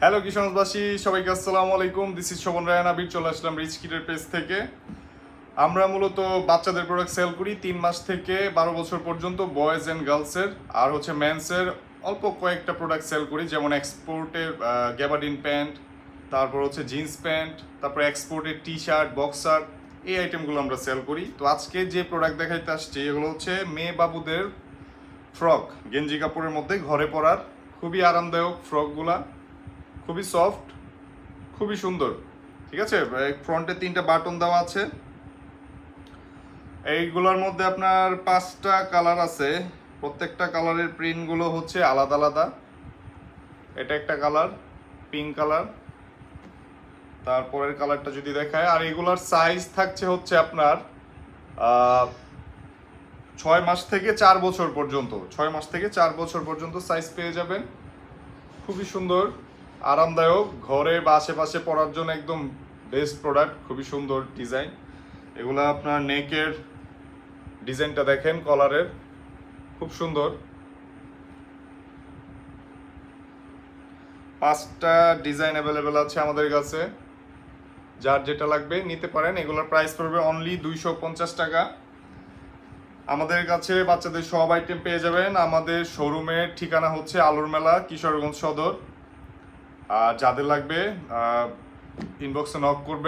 Hello কিশোরগঞ্জবাসী, সবাইকে আসসালামু আলাইকুম। দিস ইজ শোভন রায়হান আবির। চলে আসলাম রিচ কিডের পেজ থেকে। আমরা মূলত বাচ্চাদের প্রোডাক্ট সেল করি 3 মাস থেকে 12 বছর পর্যন্ত, বয়েজ অ্যান্ড গার্লসের, আর হচ্ছে মেন্সের অল্প কয়েকটা প্রোডাক্ট সেল করি, যেমন এক্সপোর্টের গ্যাবার্ডিন প্যান্ট, তারপর হচ্ছে জিন্স প্যান্ট, তারপর এক্সপোর্টের টি শার্ট, বক্সার, এই আইটেমগুলো আমরা সেল করি। তো আজকে যে প্রোডাক্ট দেখাইতে আসছি এগুলো হচ্ছে মেয়ে বাবুদের ফ্রক, গেঞ্জি কাপড়ের মধ্যে ঘরে পরার খুবই আরামদায়ক ফ্রকগুলা, খুবই সফট, খুবই সুন্দর। ঠিক আছে, ফ্রন্টে 3টা বাটন দেওয়া আছে। এইগুলোর মধ্যে আপনার 5টা কালার আছে, প্রত্যেকটা কালারের প্রিন্টগুলো হচ্ছে আলাদা আলাদা। এটা একটা কালার, পিঙ্ক কালার। তারপরের কালারটা যদি দেখায়, আর এগুলার সাইজ থাকছে হচ্ছে আপনার 6 মাস থেকে 4 বছর পর্যন্ত। 6 মাস থেকে 4 বছর পর্যন্ত সাইজ পেয়ে যাবেন। খুবই সুন্দর, আরামদায়ক, ঘরে বা আশেপাশে পরার জন্য একদম বেস্ট প্রোডাক্ট। খুবই সুন্দর ডিজাইন। এগুলো আপনার নেকের ডিজাইনটা দেখেন, কলারের খুব সুন্দর। 5টা ডিজাইন অ্যাভেলেবেল আছে আমাদের কাছে, যার যেটা লাগবে নিতে পারেন। এগুলোর প্রাইস পড়বে অনলি 250 টাকা। আমাদের কাছে বাচ্চাদের সব আইটেম পেয়ে যাবেন। আমাদের শোরুমের ঠিকানা হচ্ছে আলোর মেলা, কিশোরগঞ্জ সদর। আর যাদের লাগবে ইনবক্সে নক করবে।